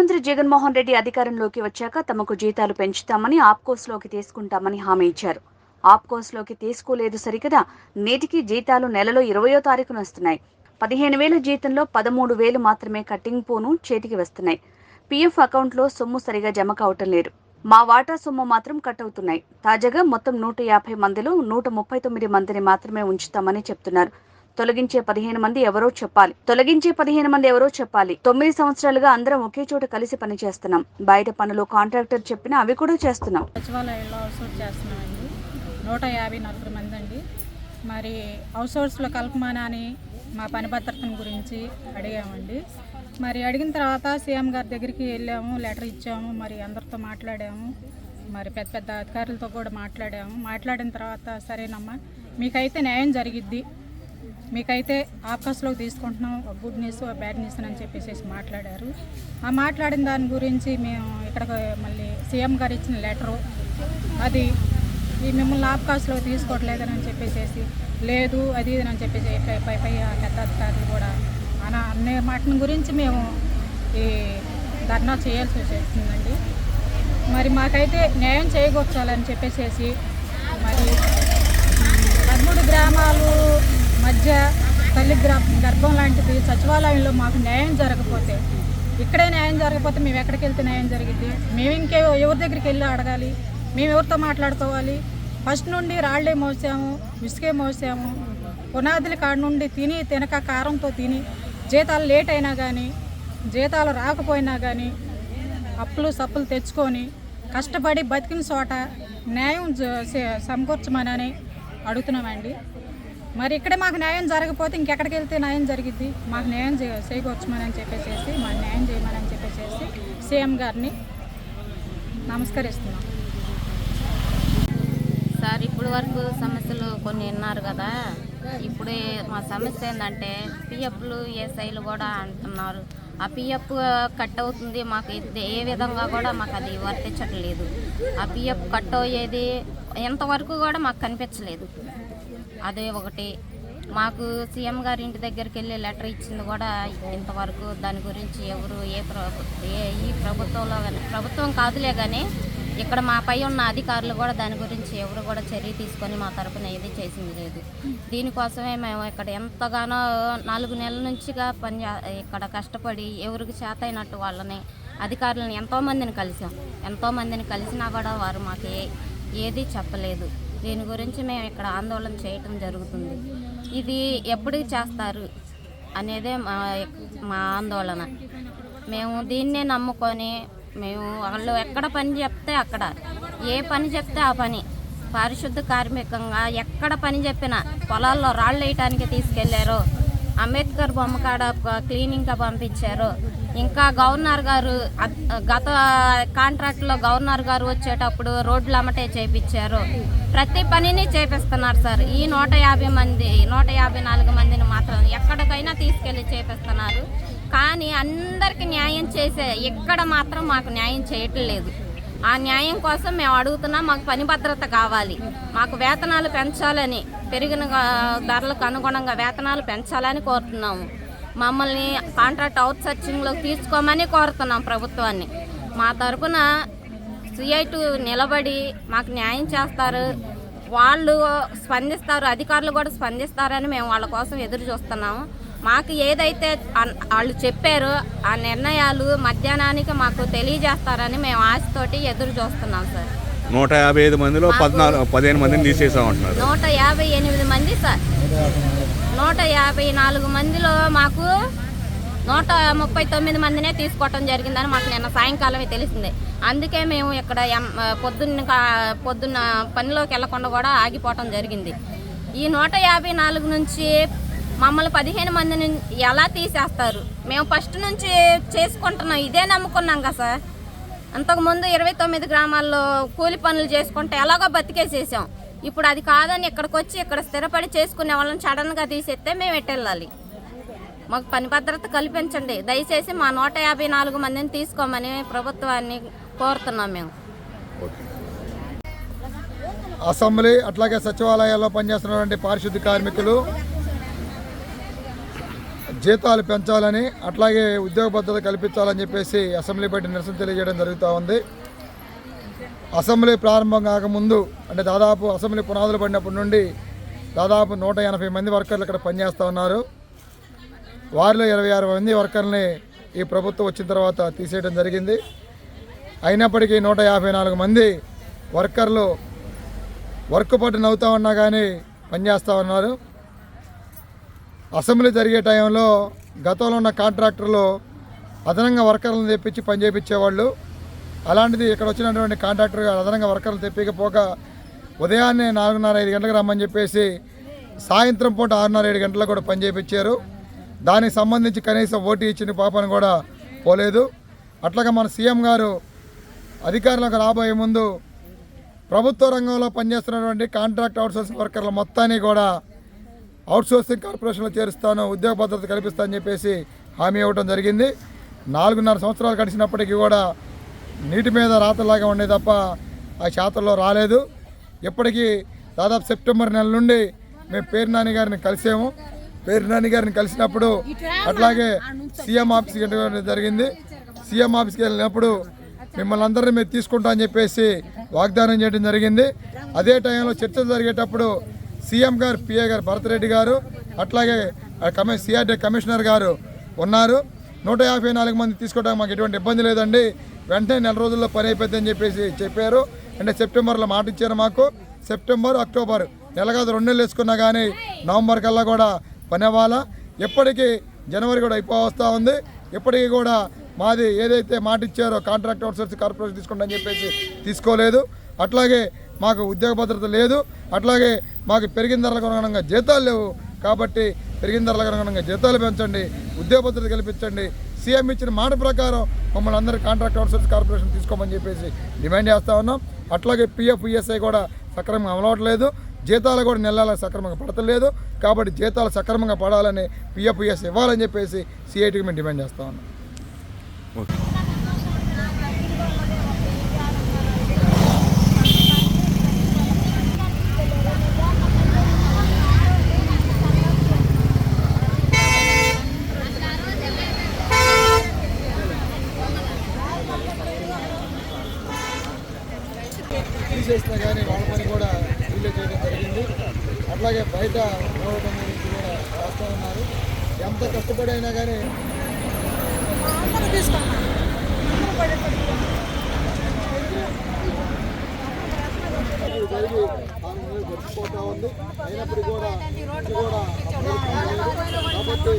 ముఖ్యమంత్రి జగన్మోహన్ రెడ్డి అధికారంలోకి వచ్చాక తమకు జీతాలు పెంచుతామని ఆప్కోస్లోకి తీసుకుంటామని హామీ ఇచ్చారు. ఆప్కోస్లోకి తీసుకోలేదు సరికదా, నేటికి జీతాలు నెలలో 20వ తారీఖున వస్తున్నాయి. 15,000 జీతంలో 13,000 మాత్రమే కట్టింగ్ పోను చేతికి వస్తున్నాయి. పీఎఫ్ అకౌంట్లో సొమ్ము సరిగా జమ కావటం లేదు. మా వాటా సొమ్ము మాత్రం కట్ అవుతున్నాయి. తాజాగా మొత్తం 150 మందిలో 139 మందిని మాత్రమే ఉంచుతామని చెప్తున్నారు. తొలగించే 15 మంది ఎవరో చెప్పాలి. 9 సంవత్సరాలుగా అందరం ఒకే చోట కలిసి పనిచేస్తున్నాం. బయట పనులు కాంట్రాక్టర్ చెప్పినా అవి కూడా చేస్తున్నాం. సచివాలయంలో అవుట్సోర్స్ చేస్తున్నామండి. 154 మంది అండి. మరి అవుట్సోర్స్లో కలపమానా అని మా పని భద్రతను గురించి అడిగామండి. మరి అడిగిన తర్వాత సీఎం గారి దగ్గరికి వెళ్ళాము, లెటర్ ఇచ్చాము, మరి అందరితో మాట్లాడాము, మరి పెద్ద పెద్ద అధికారులతో కూడా మాట్లాడిన తర్వాత సరేనమ్మా మీకైతే న్యాయం జరిగిద్ది, మీకైతే ఆప్కాస్లోకి తీసుకుంటున్నాం, గుడ్ న్యూస్ బ్యాడ్ న్యూస్ అని చెప్పేసి మాట్లాడారు. ఆ మాట్లాడిన దాని గురించి మేము ఇక్కడ మళ్ళీ సీఎం గారు ఇచ్చిన లెటరు అది ఈ మిమ్మల్ని ఆప్కాస్లోకి తీసుకోవట్లేదని చెప్పేసి లేదు అది ఇది అని చెప్పేసి పై పెద్ద అధికారులు కూడా అనే మాటల గురించి మేము ఈ ధర్నా చేయాల్సి వస్తుందండి. మరి మాకైతే న్యాయం చేయగొచ్చాలని చెప్పేసి మరి 13 గ్రామాలు మధ్య తల్లి గర్భం లాంటిది సచివాలయంలో మాకు న్యాయం జరగకపోతే, ఇక్కడే న్యాయం జరగకపోతే మేము ఎక్కడికి వెళ్తే న్యాయం జరిగింది? మేము ఎవరి దగ్గరికి వెళ్ళి అడగాలి? మేము ఎవరితో మాట్లాడుకోవాలి? ఫస్ట్ నుండి రాళ్లే మోసాము, ఇసుకే మోసాము, పునాదుల కాడ నుండి తినక కారంతో తిని జీతాలు లేట్ అయినా కానీ, జీతాలు రాకపోయినా కానీ అప్పులు సప్పులు తెచ్చుకొని కష్టపడి బతికిన చోట న్యాయం సమకూర్చమని అడుగుతున్నామండి. మరి ఇక్కడే మాకు న్యాయం జరగకపోతే ఇంకెక్కడికి వెళ్తే న్యాయం జరిగిద్ది? మాకు న్యాయం చేయవచ్చుమని చెప్పేసి మాకు న్యాయం చేయమని చెప్పేసి సీఎం గారిని నమస్కరిస్తున్నాం. సార్, ఇప్పుడు వరకు సమస్యలు కొన్ని విన్నారు కదా. ఇప్పుడే మా సమస్య ఏంటంటే పిఎఫ్లు ఏసైలు కూడా అంటున్నారు. ఆ పిఎఫ్ కట్ అవుతుంది, మాకు ఏ విధంగా కూడా మాకు అది వర్తించట్లేదు. ఆ పిఎఫ్ కట్ అయ్యేది ఎంతవరకు కూడా మాకు కనిపించలేదు. అదే ఒకటి, మాకు సీఎం గారి ఇంటి దగ్గరికి వెళ్ళి లెటర్ ఇచ్చింది కూడా ఇంతవరకు దాని గురించి ఎవరు ఈ ప్రభుత్వంలో కానీ, ప్రభుత్వం కాదులే కానీ ఇక్కడ మా పై ఉన్న అధికారులు కూడా దాని గురించి ఎవరు కూడా చర్య తీసుకొని మా తరపున ఏది చేసింది లేదు. దీనికోసమే మేము ఇక్కడ ఎంతగానో 4 నెలల నుంచిగా ఇక్కడ కష్టపడి ఎవరికి చేతైనట్టు వాళ్ళని అధికారులను ఎంతోమందిని కలిసినా కూడా వారు మాకు ఏది చెప్పలేదు. దీని గురించి మేము ఇక్కడ ఆందోళన చేయటం జరుగుతుంది. ఇది ఎప్పటికి చేస్తారు అనేదే మా ఆందోళన. మేము దీన్నే నమ్ముకొని వాళ్ళు ఎక్కడ పని చెప్తే అక్కడ, ఏ పని చెప్తే ఆ పని, పారిశుద్ధ కార్మికంగా ఎక్కడ పని చెప్పినా, పొలాల్లో రాళ్ళు వేయటానికి తీసుకెళ్లారు, అంబేద్కర్ బొమ్మ కాడ క్లీనింగ్గా పంపించారు. ఇంకా గవర్నర్ గారు గత కాంట్రాక్ట్లో గవర్నర్ గారు వచ్చేటప్పుడు రోడ్లు అమ్మటే చేయించారు. ప్రతి పనిని చేపిస్తున్నారు సార్. ఈ 154 మందిని మాత్రం ఎక్కడికైనా తీసుకెళ్ళి చేపిస్తున్నారు. కానీ అందరికీ న్యాయం చేసే ఇక్కడ మాత్రం మాకు న్యాయం చేయట్లేదు. ఆ న్యాయం కోసం మేము అడుగుతున్నాం. మాకు పని భద్రత కావాలి, మాకు వేతనాలు పెంచాలని, పెరిగిన ధరలకు అనుగుణంగా వేతనాలు పెంచాలని కోరుతున్నాము. మమ్మల్ని కాంట్రాక్ట్ అవుట్సోర్సింగ్లోకి తీసుకోమని కోరుతున్నాం ప్రభుత్వాన్ని. మా తరపున CI2 నిలబడి మాకు న్యాయం చేస్తారు, వాళ్ళు స్పందిస్తారు, అధికారులు కూడా స్పందిస్తారని మేము వాళ్ళ కోసం ఎదురు చూస్తున్నాము. మాకు ఏదైతే వాళ్ళు చెప్పారో ఆ నిర్ణయాలు మధ్యాహ్నానికి మాకు తెలియజేస్తారని మేము ఆశతోటి ఎదురు చూస్తున్నాం సార్. 155 మందిలో 15 మందిని తీసేసామంటున్నారు. 158 మంది సార్. 154 మందిలో మాకు 139 మందినే తీసుకోవటం జరిగిందని మాకు నిన్న సాయంకాలమే తెలిసిందే. అందుకే మేము ఇక్కడ పొద్దున్న పనిలోకి వెళ్లకుండా కూడా ఆగిపోవటం జరిగింది. ఈ 154 నుంచి మమ్మల్ని 15 మందిని ఎలా తీసేస్తారు? మేము ఫస్ట్ నుంచి చేసుకుంటున్నాం, ఇదే నమ్ముకున్నాం కదా సార్. అంతకుముందు 29 గ్రామాల్లో కూలి పనులు చేసుకుంటే ఎలాగో బతికేసేసాం. ఇప్పుడు అది కాదని ఇక్కడికి వచ్చి ఇక్కడ స్థిరపడి చేసుకునే వాళ్ళని సడన్గా తీసేస్తే మేము ఎట్టెళ్ళాలి? మాకు పని భద్రత కల్పించండి దయచేసి. మా 154 మందిని తీసుకోమని ప్రభుత్వాన్ని కోరుతున్నాం మేము. అసెంబ్లీ అట్లాగే సచివాలయాల్లో పనిచేస్తున్నటువంటి పారిశుద్ధ్య కార్మికులు జీతాలు పెంచాలని అట్లాగే ఉద్యోగ భద్రత కల్పించాలని చెప్పేసి అసెంబ్లీ బయట నిరసన తెలియజేయడం జరుగుతూ ఉంది. అసెంబ్లీ ప్రారంభం కాకముందు అంటే దాదాపు అసెంబ్లీ పునాదులు పడినప్పటి నుండి దాదాపు 180 మంది వర్కర్లు ఇక్కడ పనిచేస్తూ ఉన్నారు. వారిలో 26 మంది వర్కర్ని ఈ ప్రభుత్వం వచ్చిన తర్వాత తీసేయడం జరిగింది. అయినప్పటికీ 154 మంది వర్కర్లు వర్క్ పట్టున అవుతా ఉన్నా కానీ పనిచేస్తూ ఉన్నారు. అసెంబ్లీ జరిగే టైంలో గతంలో ఉన్న కాంట్రాక్టర్లు అదనంగా వర్కర్లను తెప్పించి పని చేయించేవాళ్ళు. అలాంటిది ఇక్కడ వచ్చినటువంటి కాంట్రాక్టర్ గారు అదనంగా వర్కర్లు తెప్పించకపోక ఉదయాన్నే 4:30-5 గంటలకు రమ్మని చెప్పేసి సాయంత్రం పూట 6:30-7 గంటలకు కూడా పని చేయించారు. దానికి సంబంధించి కనీసం ఓటీ ఇచ్చిన పాపను కూడా పోలేదు. అట్లాగా మన సీఎం గారు అధికారులకు రాబోయే ముందు ప్రభుత్వ రంగంలో పనిచేస్తున్నటువంటి కాంట్రాక్ట్ అవుట్సోర్సింగ్ వర్కర్ల మొత్తాన్ని కూడా అవుట్సోర్సింగ్ కార్పొరేషన్లో చేరుస్తాను, ఉద్యోగ భద్రత కల్పిస్తానని చెప్పేసి హామీ ఇవ్వడం జరిగింది. 4.5 సంవత్సరాలు గడిచినప్పటికీ కూడా నీటి మీద రాతలాగా ఉండే తప్ప ఆ శాతంలో రాలేదు. ఇప్పటికీ దాదాపు సెప్టెంబర్ నెల నుండి మేము పేరు నాని గారిని కలిసాము. పేరు నాని గారిని కలిసినప్పుడు అట్లాగే సీఎం ఆఫీస్కి వెళ్ళడం జరిగింది. సీఎం ఆఫీస్కి వెళ్ళినప్పుడు మిమ్మల్ని అందరినీ మేము తీసుకుంటా అని చెప్పేసి వాగ్దానం చేయడం జరిగింది. అదే టైంలో చర్చలు జరిగేటప్పుడు సీఎం గారు పిఏ గారు భరత్ రెడ్డి గారు అట్లాగే సిఆర్డీ కమిషనర్ గారు ఉన్నారు. 154 మంది తీసుకోవడానికి మాకు ఎటువంటి ఇబ్బంది లేదండి, వెంటనే 4 రోజుల్లో పని అయిపోద్ది అని చెప్పేసి చెప్పారు. అంటే సెప్టెంబర్లో మాట ఇచ్చారు మాకు. సెప్టెంబర్, అక్టోబర్ నెల కాదు 2 నెలలు వేసుకున్నా కానీ నవంబర్ కల్లా కూడా పని అవ్వాలా. ఎప్పటికీ జనవరి కూడా అయిపోవస్తూ ఉంది. ఇప్పటికీ కూడా మాది ఏదైతే మాట ఇచ్చారో కాంట్రాక్ట్ అవుట్సోర్సింగ్ కార్పొరేషన్ తీసుకుంటా అని చెప్పేసి తీసుకోలేదు. అట్లాగే మాకు ఉద్యోగ భద్రత లేదు. అట్లాగే మాకు పెరిగిన ధరలకు అనుగుణంగా జీతాలు లేవు. కాబట్టి పెరిగిన ధరలకు అనుగుణంగా జీతాలు పెంచండి, ఉద్యోగ భద్రత కల్పించండి. సీఎం ఇచ్చిన మాట ప్రకారం మమ్మల్ని అందరూ కాంట్రాక్ట్ అవుట్సోర్సింగ్ కార్పొరేషన్ తీసుకోమని చెప్పేసి డిమాండ్ చేస్తూ ఉన్నాం. అట్లాగే పిఎఫ్, ఈఎస్ఐ కూడా సక్రమంగా అమలవట్లేదు. జీతాలు కూడా నెలల సక్రమంగా పడతలేదు. కాబట్టి జీతాలు సక్రమంగా పడాలని పిఎఫ్, ఈఎస్ఐ ఇవ్వాలని చెప్పేసి సిఐటికి మేము డిమాండ్ చేస్తూ ఉన్నాం. ఓకే. తీసేసినా కానీ వాళ్ళ పని కూడా వీళ్ళే చేయడం జరిగింది. అట్లాగే బయట పోవడం గురించి కూడా రాస్తూ ఉన్నారు. ఎంత కష్టపడి అయినా కానీ జరిగి 6 నెలలు గడిచిపోతూ ఉంది. అయినప్పటికీ కూడా కాబట్టి